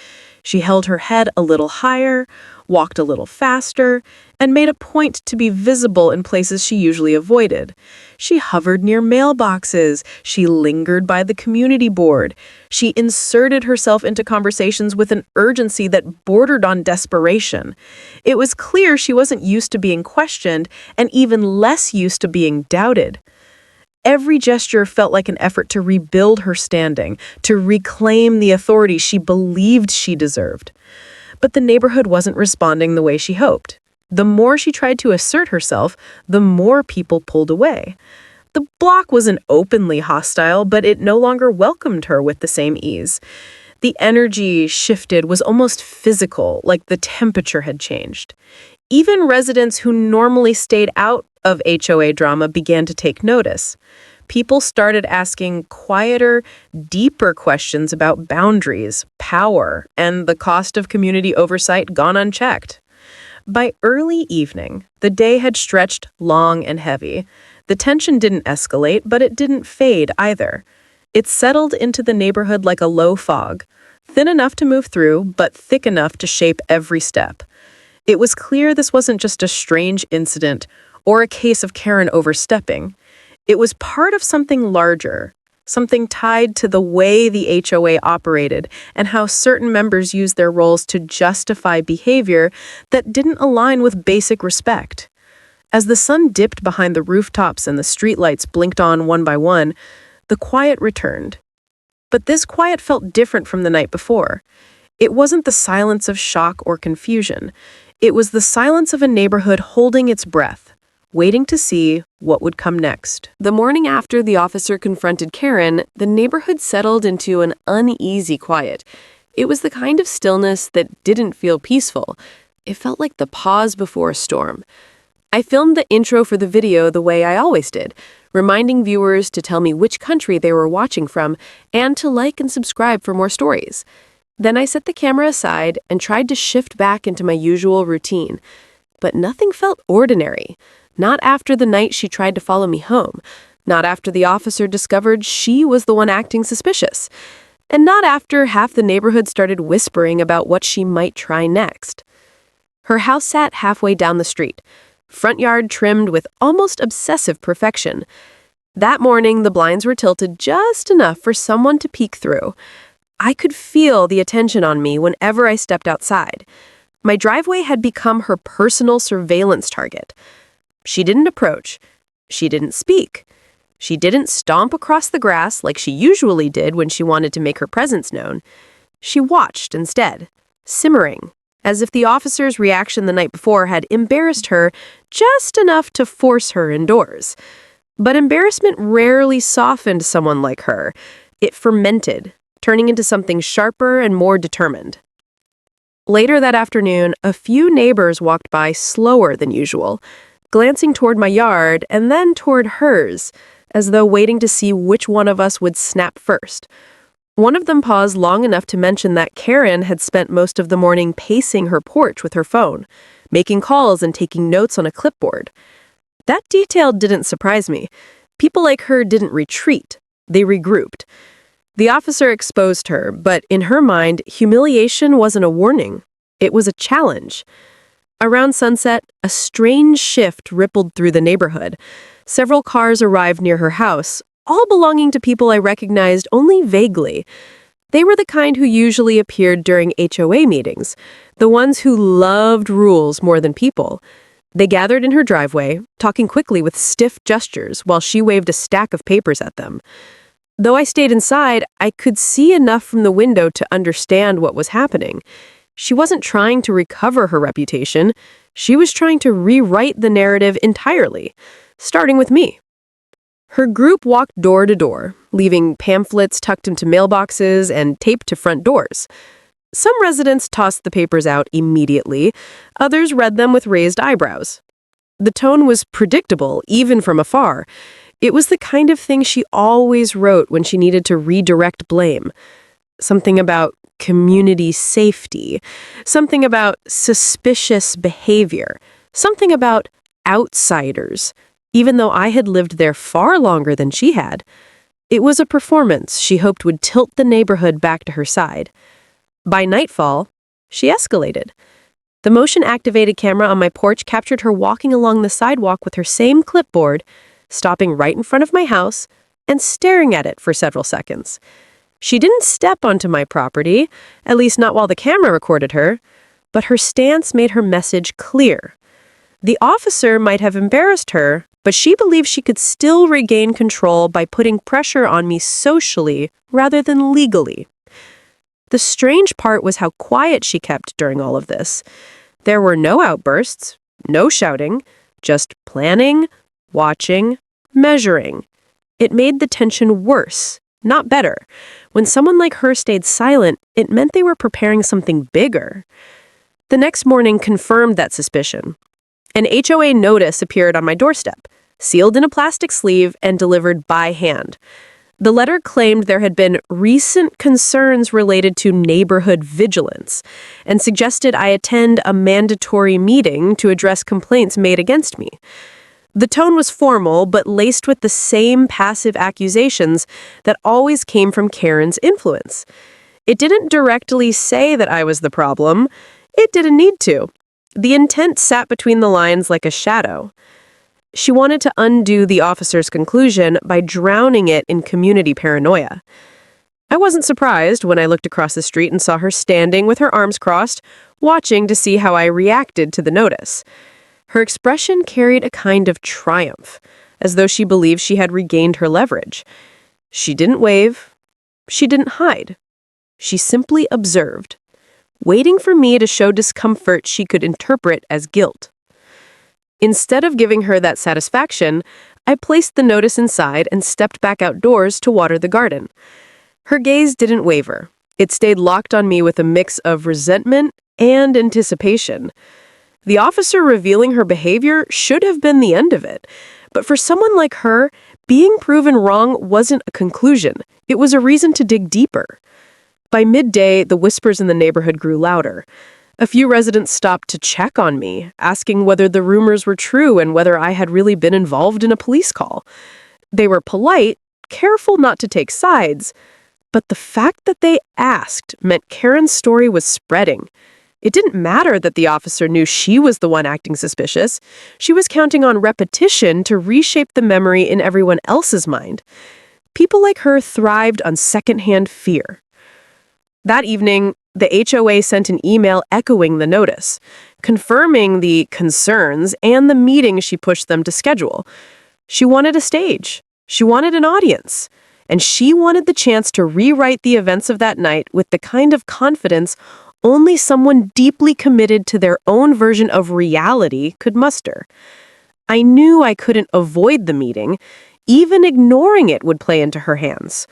She held her head a little higher, walked a little faster, and made a point to be visible in places she usually avoided. She hovered near mailboxes. She lingered by the community board. She inserted herself into conversations with an urgency that bordered on desperation. It was clear she wasn't used to being questioned and even less used to being doubted. Every gesture felt like an effort to rebuild her standing, to reclaim the authority she believed she deserved. But the neighborhood wasn't responding the way she hoped. The more she tried to assert herself, the more people pulled away. The block wasn't openly hostile, but it no longer welcomed her with the same ease. The energy shifted was almost physical, like the temperature had changed. Even residents who normally stayed out of HOA drama began to take notice. People started asking quieter, deeper questions about boundaries, power, and the cost of community oversight gone unchecked. By early evening, the day had stretched long and heavy. The tension didn't escalate, but it didn't fade either. It settled into the neighborhood like a low fog, thin enough to move through, but thick enough to shape every step. It was clear this wasn't just a strange incident or a case of Karen overstepping. It was part of something larger, something tied to the way the HOA operated and how certain members used their roles to justify behavior that didn't align with basic respect. As the sun dipped behind the rooftops and the streetlights blinked on one by one, the quiet returned. But this quiet felt different from the night before. It wasn't the silence of shock or confusion. It was the silence of a neighborhood holding its breath, waiting to see what would come next. The morning after the officer confronted Karen, the neighborhood settled into an uneasy quiet. It was the kind of stillness that didn't feel peaceful. It felt like the pause before a storm. I filmed the intro for the video the way I always did, reminding viewers to tell me which country they were watching from and to like and subscribe for more stories. Then I set the camera aside and tried to shift back into my usual routine. But nothing felt ordinary. Not after the night she tried to follow me home. Not after the officer discovered she was the one acting suspicious. And not after half the neighborhood started whispering about what she might try next. Her house sat halfway down the street, front yard trimmed with almost obsessive perfection. That morning, the blinds were tilted just enough for someone to peek through. I could feel the attention on me whenever I stepped outside. My driveway had become her personal surveillance target. She didn't approach. She didn't speak. She didn't stomp across the grass like she usually did when she wanted to make her presence known. She watched instead, simmering, as if the officer's reaction the night before had embarrassed her just enough to force her indoors. But embarrassment rarely softened someone like her. It fermented, turning into something sharper and more determined. Later that afternoon, a few neighbors walked by slower than usual, glancing toward my yard and then toward hers, as though waiting to see which one of us would snap first. One of them paused long enough to mention that Karen had spent most of the morning pacing her porch with her phone, making calls and taking notes on a clipboard. That detail didn't surprise me. People like her didn't retreat. They regrouped. The officer exposed her, but in her mind, humiliation wasn't a warning. It was a challenge. Around sunset, a strange shift rippled through the neighborhood. Several cars arrived near her house, all belonging to people I recognized only vaguely. They were the kind who usually appeared during HOA meetings, the ones who loved rules more than people. They gathered in her driveway, talking quickly with stiff gestures while she waved a stack of papers at them. Though I stayed inside, I could see enough from the window to understand what was happening. She wasn't trying to recover her reputation. She was trying to rewrite the narrative entirely, starting with me. Her group walked door to door, leaving pamphlets tucked into mailboxes and taped to front doors. Some residents tossed the papers out immediately. Others read them with raised eyebrows. The tone was predictable, even from afar. It was the kind of thing she always wrote when she needed to redirect blame. Something about community safety. Something about suspicious behavior. Something about outsiders, even though I had lived there far longer than she had. It was a performance she hoped would tilt the neighborhood back to her side. By nightfall, she escalated. The motion-activated camera on my porch captured her walking along the sidewalk with her same clipboard, stopping right in front of my house and staring at it for several seconds. She didn't step onto my property, at least not while the camera recorded her, but her stance made her message clear. The officer might have embarrassed her, but she believed she could still regain control by putting pressure on me socially rather than legally. The strange part was how quiet she kept during all of this. There were no outbursts, no shouting, just planning, watching, measuring. It made the tension worse, not better. When someone like her stayed silent, it meant they were preparing something bigger. The next morning confirmed that suspicion. An HOA notice appeared on my doorstep, sealed in a plastic sleeve and delivered by hand. The letter claimed there had been recent concerns related to neighborhood vigilance and suggested I attend a mandatory meeting to address complaints made against me. The tone was formal, but laced with the same passive accusations that always came from Karen's influence. It didn't directly say that I was the problem. It didn't need to. The intent sat between the lines like a shadow. She wanted to undo the officer's conclusion by drowning it in community paranoia. I wasn't surprised when I looked across the street and saw her standing with her arms crossed, watching to see how I reacted to the notice. Her expression carried a kind of triumph, as though she believed she had regained her leverage. She didn't wave. She didn't hide. She simply observed, waiting for me to show discomfort she could interpret as guilt. Instead of giving her that satisfaction, I placed the notice inside and stepped back outdoors to water the garden. Her gaze didn't waver. It stayed locked on me with a mix of resentment and anticipation. The officer revealing her behavior should have been the end of it. But for someone like her, being proven wrong wasn't a conclusion. It was a reason to dig deeper. By midday, the whispers in the neighborhood grew louder. A few residents stopped to check on me, asking whether the rumors were true and whether I had really been involved in a police call. They were polite, careful not to take sides, but the fact that they asked meant Karen's story was spreading. It didn't matter that the officer knew she was the one acting suspicious. She was counting on repetition to reshape the memory in everyone else's mind. People like her thrived on secondhand fear. That evening, the HOA sent an email echoing the notice, confirming the concerns and the meeting she pushed them to schedule. She wanted a stage. She wanted an audience. And she wanted the chance to rewrite the events of that night with the kind of confidence only someone deeply committed to their own version of reality could muster. I knew I couldn't avoid the meeting. Even ignoring it would play into her hands.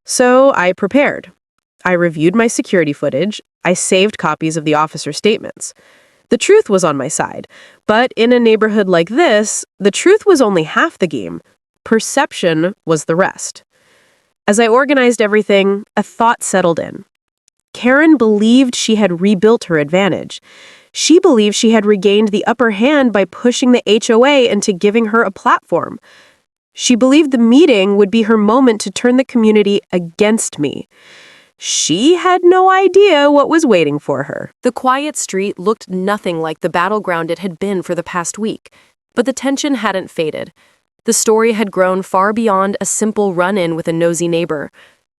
So I prepared. I reviewed my security footage. I saved copies of the officer's statements. The truth was on my side. But in a neighborhood like this, the truth was only half the game. Perception was the rest. As I organized everything, a thought settled in. Karen believed she had rebuilt her advantage. She believed she had regained the upper hand by pushing the HOA into giving her a platform. She believed the meeting would be her moment to turn the community against me. She had no idea what was waiting for her. The quiet street looked nothing like the battleground it had been for the past week, but the tension hadn't faded. The story had grown far beyond a simple run-in with a nosy neighbor.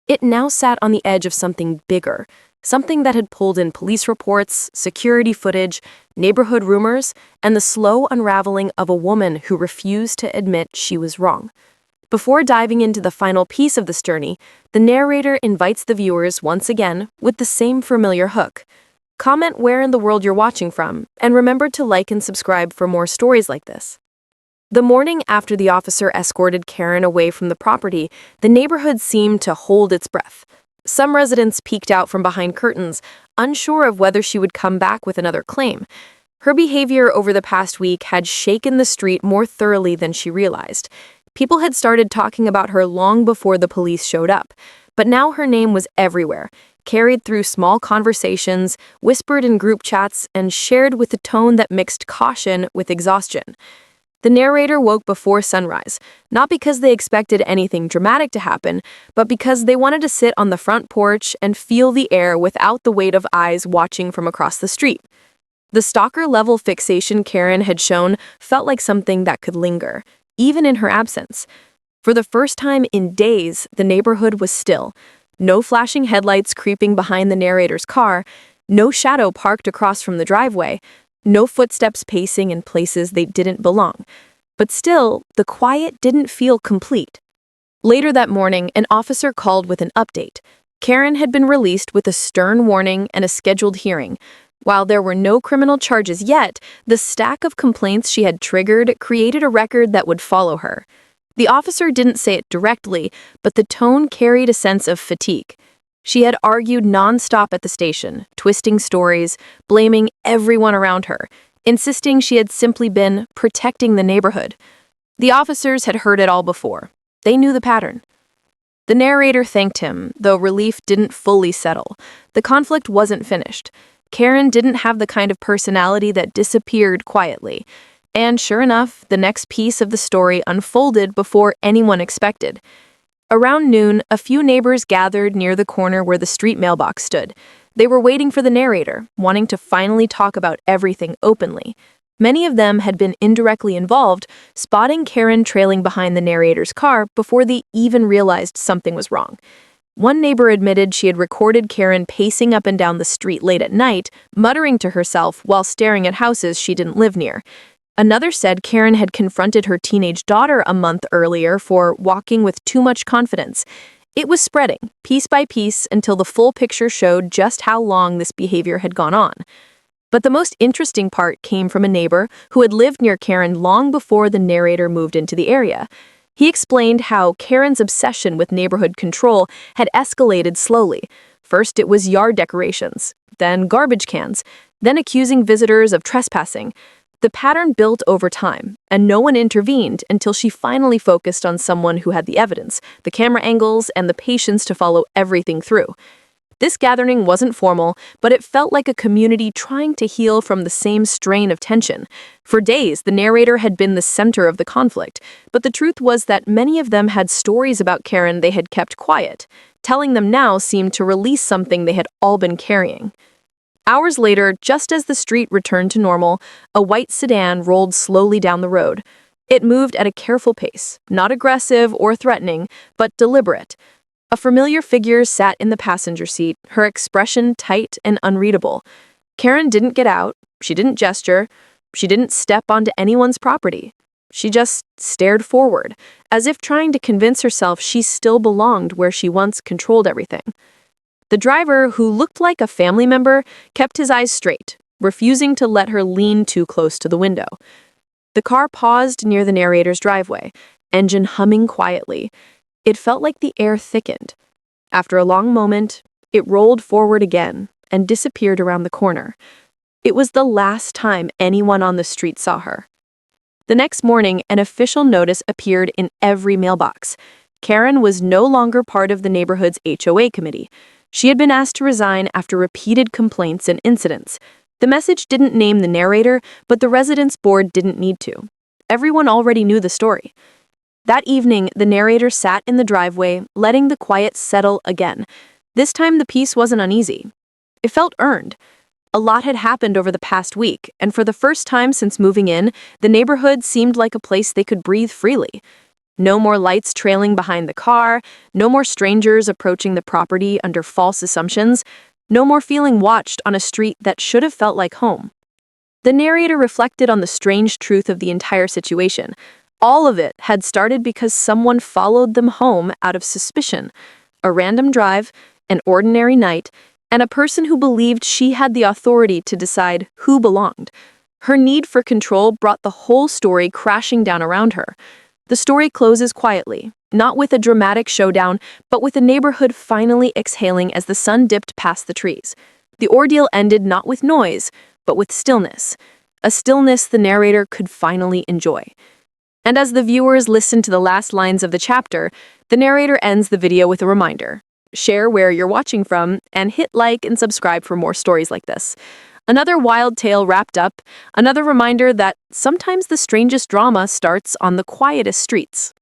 It now sat on the edge of something bigger, something that had pulled in police reports, security footage, neighborhood rumors, and the slow unraveling of a woman who refused to admit she was wrong. Before diving into the final piece of this journey, the narrator invites the viewers once again with the same familiar hook. Comment where in the world you're watching from, and remember to like and subscribe for more stories like this. The morning after the officer escorted Karen away from the property, the neighborhood seemed to hold its breath. Some residents peeked out from behind curtains, unsure of whether she would come back with another claim. Her behavior over the past week had shaken the street more thoroughly than she realized. People had started talking about her long before the police showed up, but now her name was everywhere, carried through small conversations, whispered in group chats, and shared with a tone that mixed caution with exhaustion. The narrator woke before sunrise, not because they expected anything dramatic to happen, but because they wanted to sit on the front porch and feel the air without the weight of eyes watching from across the street. The stalker-level fixation Karen had shown felt like something that could linger, even in her absence. For the first time in days, the neighborhood was still. No flashing headlights creeping behind the narrator's car, no shadow parked across from the driveway, no footsteps pacing in places they didn't belong. But still, the quiet didn't feel complete. Later that morning, an officer called with an update. Karen had been released with a stern warning and a scheduled hearing. While there were no criminal charges yet, the stack of complaints she had triggered created a record that would follow her. The officer didn't say it directly, but the tone carried a sense of fatigue. She had argued nonstop at the station, twisting stories, blaming everyone around her, insisting she had simply been protecting the neighborhood. The officers had heard it all before. They knew the pattern. The narrator thanked him, though relief didn't fully settle. The conflict wasn't finished. Karen didn't have the kind of personality that disappeared quietly. And sure enough, the next piece of the story unfolded before anyone expected. Around noon, a few neighbors gathered near the corner where the street mailbox stood. They were waiting for the narrator, wanting to finally talk about everything openly. Many of them had been indirectly involved, spotting Karen trailing behind the narrator's car before they even realized something was wrong. One neighbor admitted she had recorded Karen pacing up and down the street late at night, muttering to herself while staring at houses she didn't live near. Another said Karen had confronted her teenage daughter a month earlier for walking with too much confidence. It was spreading, piece by piece, until the full picture showed just how long this behavior had gone on. But the most interesting part came from a neighbor who had lived near Karen long before the narrator moved into the area. He explained how Karen's obsession with neighborhood control had escalated slowly. First it was yard decorations, then garbage cans, then accusing visitors of trespassing. The pattern built over time, and no one intervened until she finally focused on someone who had the evidence, the camera angles, and the patience to follow everything through. This gathering wasn't formal, but it felt like a community trying to heal from the same strain of tension. For days, the narrator had been the center of the conflict, but the truth was that many of them had stories about Karen they had kept quiet. Telling them now seemed to release something they had all been carrying. Hours later, just as the street returned to normal, a white sedan rolled slowly down the road. It moved at a careful pace, not aggressive or threatening, but deliberate. A familiar figure sat in the passenger seat, her expression tight and unreadable. Karen didn't get out, she didn't gesture, she didn't step onto anyone's property. She just stared forward, as if trying to convince herself she still belonged where she once controlled everything. The driver, who looked like a family member, kept his eyes straight, refusing to let her lean too close to the window. The car paused near the narrator's driveway, engine humming quietly. It felt like the air thickened. After a long moment, it rolled forward again and disappeared around the corner. It was the last time anyone on the street saw her. The next morning, an official notice appeared in every mailbox. Karen was no longer part of the neighborhood's HOA committee. She had been asked to resign after repeated complaints and incidents. The message didn't name the narrator, but the residents' board didn't need to. Everyone already knew the story. That evening, the narrator sat in the driveway, letting the quiet settle again. This time, the peace wasn't uneasy. It felt earned. A lot had happened over the past week, and for the first time since moving in, the neighborhood seemed like a place they could breathe freely. No more lights trailing behind the car, no more strangers approaching the property under false assumptions, no more feeling watched on a street that should have felt like home. The narrator reflected on the strange truth of the entire situation. All of it had started because someone followed them home out of suspicion. A random drive, an ordinary night, and a person who believed she had the authority to decide who belonged. Her need for control brought the whole story crashing down around her. The story closes quietly, not with a dramatic showdown, but with the neighborhood finally exhaling as the sun dipped past the trees. The ordeal ended not with noise, but with stillness. A stillness the narrator could finally enjoy. And as the viewers listen to the last lines of the chapter, the narrator ends the video with a reminder. Share where you're watching from, and hit like and subscribe for more stories like this. Another wild tale wrapped up, another reminder that sometimes the strangest drama starts on the quietest streets.